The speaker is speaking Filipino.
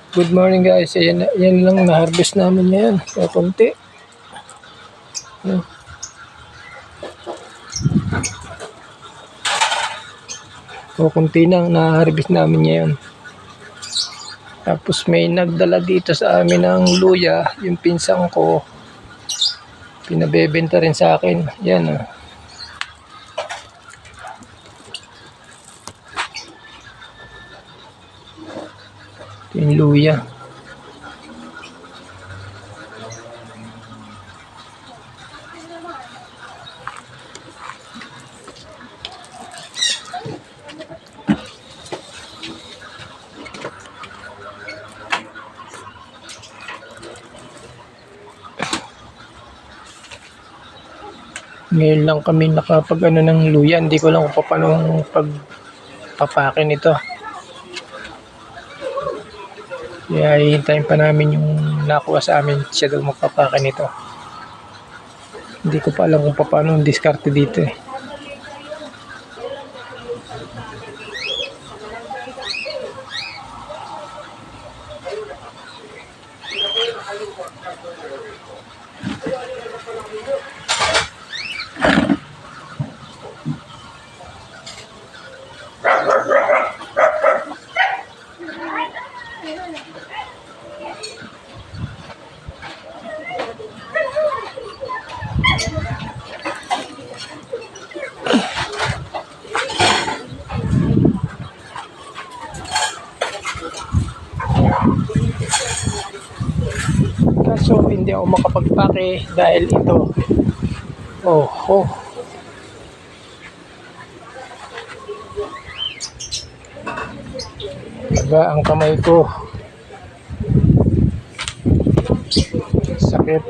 Good morning guys. Yan lang na-harvest namin ngayon. Kaya konti. Yan. Kunti lang na-harvest namin ngayon. Tapos may nagdala dito sa amin ng luya. Yung pinsang ko. Pinabebenta rin sa akin. Yan ah. Yung luya. Ngayon lang kami nakapag ng luya. Hindi ko lang kung paano pagpapake nito. Kaya hihintayin pa namin yung nakuha sa amin. Siya daw magpapake nito. Hindi ko pa alam kung paano ang diskarte dito eh. Kaso hindi ako makapagpake dahil ito. Oh. Taga ang kamay ko. Sakit.